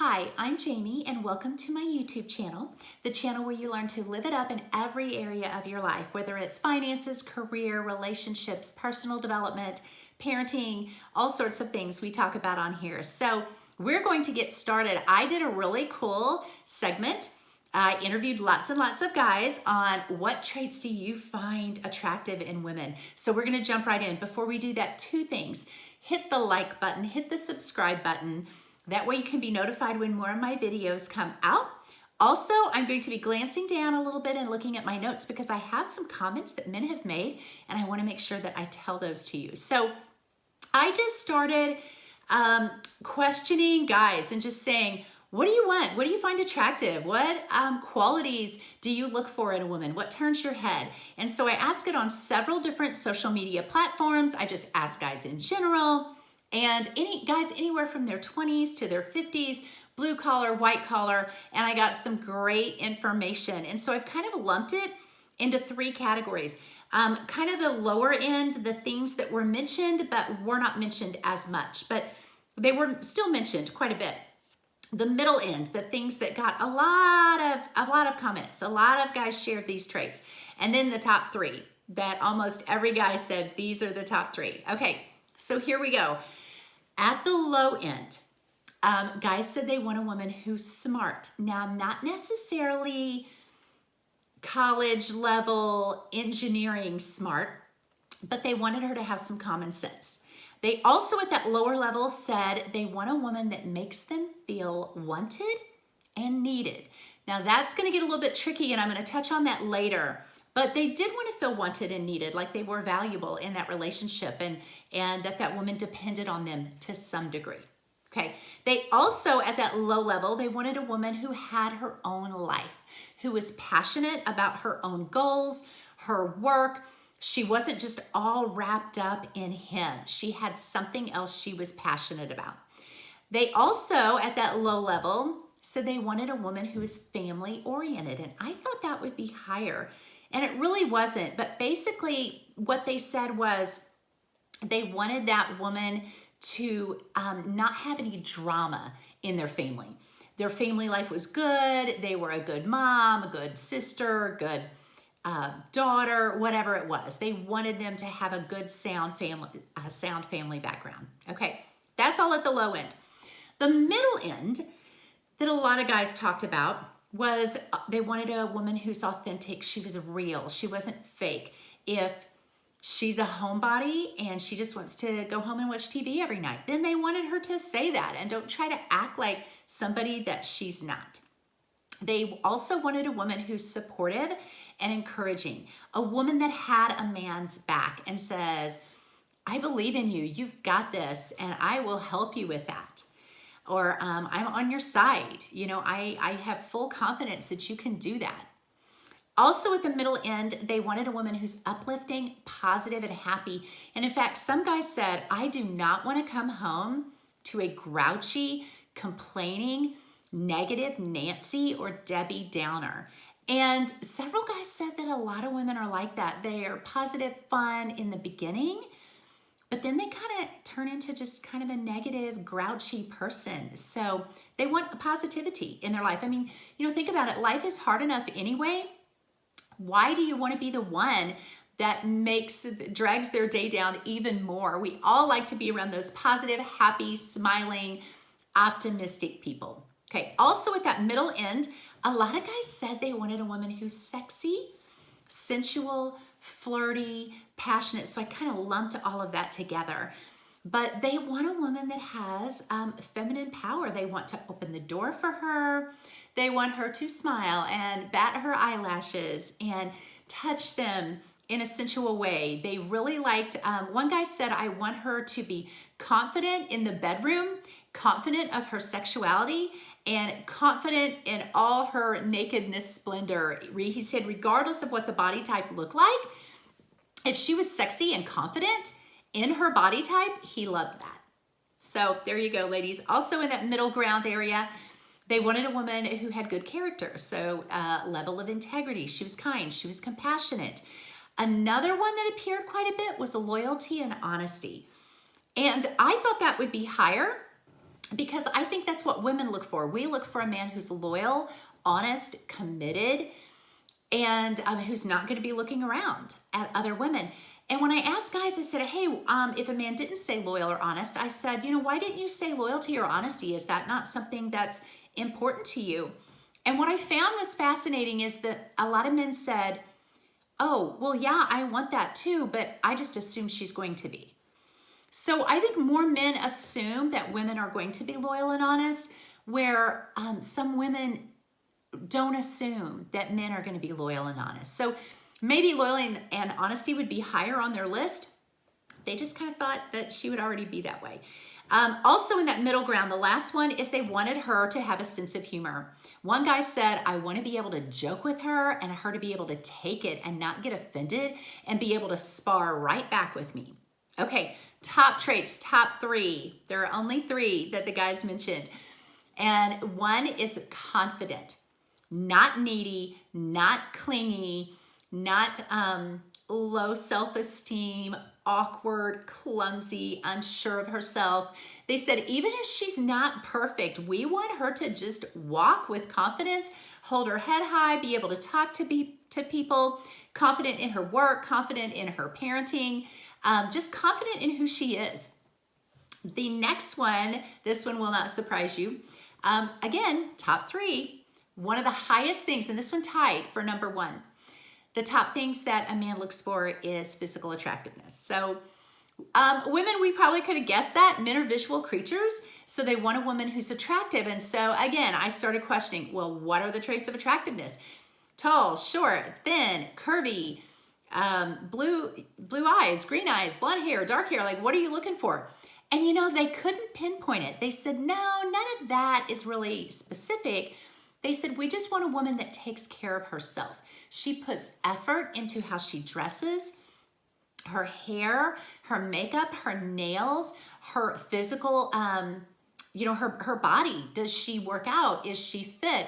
Hi, I'm Jamie and welcome to my YouTube channel, the channel where you learn to live it up in every area of your life, whether it's finances, career, relationships, personal development, parenting, all sorts of things we talk about on here. So we're going to get started. I did a really cool segment. I interviewed lots and lots of guys on what traits do you find attractive in women. So we're gonna jump right in. Before we do that, two things. Hit the like button, hit the subscribe button. That way you can be notified when more of my videos come out. Also, I'm going to be glancing down a little bit and looking at my notes because I have some comments that men have made and I want to make sure that I tell those to you. So I just started questioning guys and just saying, what do you want? What do you find attractive? What qualities do you look for in a woman? What turns your head? And so I ask it on several different social media platforms. I just ask guys in general. And guys anywhere from their 20s to their 50s, blue collar, white collar, and I got some great information. And so I've kind of lumped it into three categories. Kind of the lower end, the things that were mentioned, but were not mentioned as much, but they were still mentioned quite a bit. The middle end, the things that got a lot of comments, a lot of guys shared these traits. And then the top three that almost every guy said, these are the top three. Okay, so here we go. At the low end, guys said they want a woman who's smart. Now, not necessarily college level engineering smart, but they wanted her to have some common sense. They also at that lower level said they want a woman that makes them feel wanted and needed. Now that's gonna get a little bit tricky and I'm gonna touch on that later. But they did want to feel wanted and needed, like they were valuable in that relationship and that woman depended on them to some degree. Okay. They also, at that low level, they wanted a woman who had her own life, who was passionate about her own goals, her work. She wasn't just all wrapped up in him. She had something else she was passionate about. They also, at that low level, said they wanted a woman who was family oriented. And I thought that would be higher. And it really wasn't, but basically what they said was they wanted that woman to not have any drama in their family. Their family life was good. They were a good mom, a good sister, good daughter, whatever it was. They wanted them to have a good sound family background. Okay, that's all at the low end. The middle end that a lot of guys talked about was they wanted a woman who's authentic. She was real. She wasn't fake. If she's a homebody and she just wants to go home and watch TV every night, then they wanted her to say that and don't try to act like somebody that she's not. They also wanted a woman who's supportive and encouraging, a woman that had a man's back and says, I believe in you. You've got this and I will help you with that. Or I'm on your side. You know, I have full confidence that you can do that. Also at the middle end, they wanted a woman who's uplifting, positive, and happy. And in fact, some guys said, I do not want to come home to a grouchy, complaining, negative Nancy or Debbie Downer. And several guys said that a lot of women are like that. They are positive, fun in the beginning, but then they kind of turn into just kind of a negative, grouchy person. So they want positivity in their life. I mean, you know, think about it. Life is hard enough anyway. Why do you want to be the one that drags their day down even more? We all like to be around those positive, happy, smiling, optimistic people. Okay. Also at that middle end, a lot of guys said they wanted a woman who's sexy, sensual, flirty, passionate. So I kind of lumped all of that together. But they want a woman that has feminine power. They want to open the door for her. They want her to smile and bat her eyelashes and touch them in a sensual way. They really liked, one guy said, I want her to be confident in the bedroom, confident of her sexuality, and confident in all her nakedness splendor. He said, regardless of what the body type looked like, if she was sexy and confident in her body type, he loved that. So there you go, ladies. Also in that middle ground area, they wanted a woman who had good character. So level of integrity. She was kind. She was compassionate. Another one that appeared quite a bit was loyalty and honesty. And I thought that would be higher. because I think that's what women look for. We look for a man who's loyal, honest, committed, and who's not going to be looking around at other women. And when I asked guys, I said, hey, if a man didn't say loyal or honest, I said, why didn't you say loyalty or honesty? Is that not something that's important to you? And what I found was fascinating is that a lot of men said, oh, well, yeah, I want that too, but I just assume she's going to be. So I think more men assume that women are going to be loyal and honest, where some women don't assume that men are going to be loyal and honest. So maybe loyalty and honesty would be higher on their list. They just kind of thought that she would already be that way. Also in that middle ground, the last one is they wanted her to have a sense of humor. One guy said, I want to be able to joke with her and her to be able to take it and not get offended and be able to spar right back with me. Okay, top traits, top 3. There are only 3 that the guys mentioned. And one is confident, not needy, not clingy, not low self-esteem, awkward, clumsy, unsure of herself. They said, even if she's not perfect, we want her to just walk with confidence, hold her head high, be able to talk to people, confident in her work, confident in her parenting, just confident in who she is. The next one, this one will not surprise you. Again, top 3, one of the highest things, and this one tied for number 1. The top things that a man looks for is physical attractiveness. So women, we probably could have guessed that. Men are visual creatures, so they want a woman who's attractive. And so again, I started questioning, well, what are the traits of attractiveness? Tall, short, thin, curvy, blue eyes, green eyes, blonde hair, dark hair. Like, what are you looking for? And they couldn't pinpoint it. They said, no, none of that is really specific. They said, we just want a woman that takes care of herself. She puts effort into how she dresses, her hair, her makeup, her nails, her physical, her body. Does she work out? Is she fit?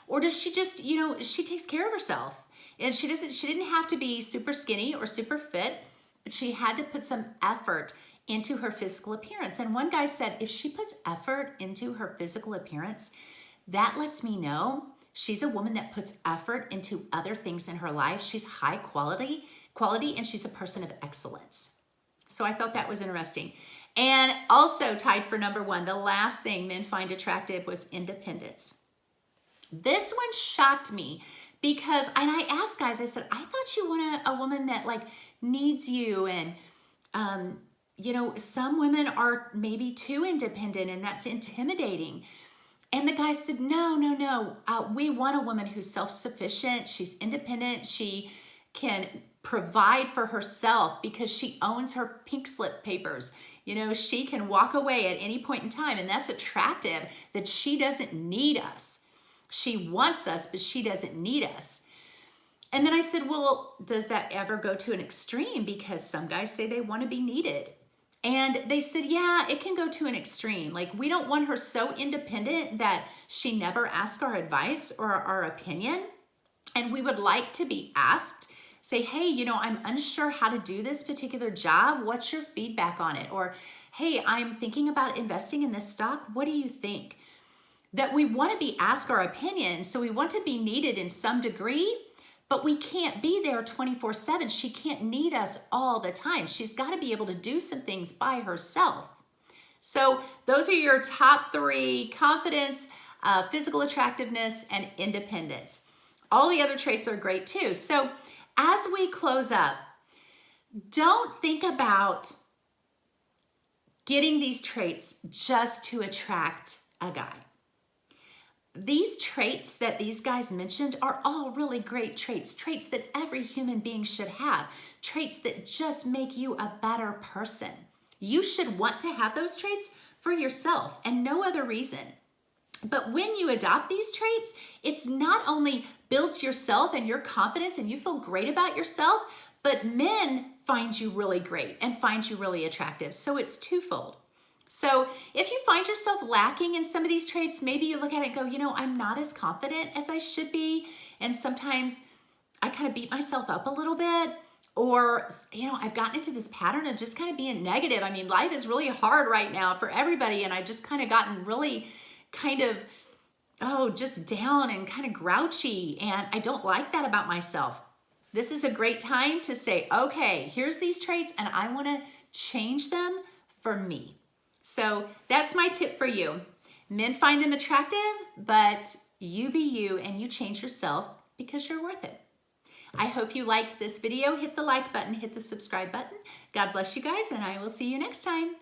Or does she just, she takes care of herself. And she didn't have to be super skinny or super fit, but she had to put some effort into her physical appearance. And one guy said, if she puts effort into her physical appearance, that lets me know she's a woman that puts effort into other things in her life. She's high quality, and she's a person of excellence. So I thought that was interesting. And also tied for number 1, the last thing men find attractive was independence. This one shocked me because, and I asked guys, I said, I thought you wanted a woman that needs you, and some women are maybe too independent and that's intimidating. And the guy said, no, we want a woman who's self-sufficient, she's independent, she can provide for herself because she owns her pink slip papers. She can walk away at any point in time, and that's attractive, that she doesn't need us. She wants us, but she doesn't need us. And then I said, well, does that ever go to an extreme? Because some guys say they want to be needed. And they said, yeah, it can go to an extreme. We don't want her so independent that she never asks our advice or our opinion. And we would like to be asked, say, hey, I'm unsure how to do this particular job. What's your feedback on it? Or, hey, I'm thinking about investing in this stock. What do you think? That we want to be asked our opinion. So we want to be needed in some degree, but we can't be there 24/7. She can't need us all the time. She's got to be able to do some things by herself. So those are your top 3: confidence, physical attractiveness, and independence. All the other traits are great too. So as we close up, don't think about getting these traits just to attract a guy. These traits that these guys mentioned are all really great traits that every human being should have, traits that just make you a better person. You should want to have those traits for yourself and no other reason. But when you adopt these traits, it's not only builds yourself and your confidence and you feel great about yourself, but men find you really great and find you really attractive. So it's twofold. So if you find yourself lacking in some of these traits, maybe you look at it and go, I'm not as confident as I should be. And sometimes I kind of beat myself up a little bit. Or, you know, I've gotten into this pattern of just kind of being negative. I mean, life is really hard right now for everybody, and I've just kind of gotten really kind of, oh, just down and kind of grouchy, and I don't like that about myself. This is a great time to say, okay, here's these traits, and I want to change them for me. So that's my tip for you. Men find them attractive, but you be you and you change yourself because you're worth it. I hope you liked this video. Hit the like button, hit the subscribe button. God bless you guys, and I will see you next time.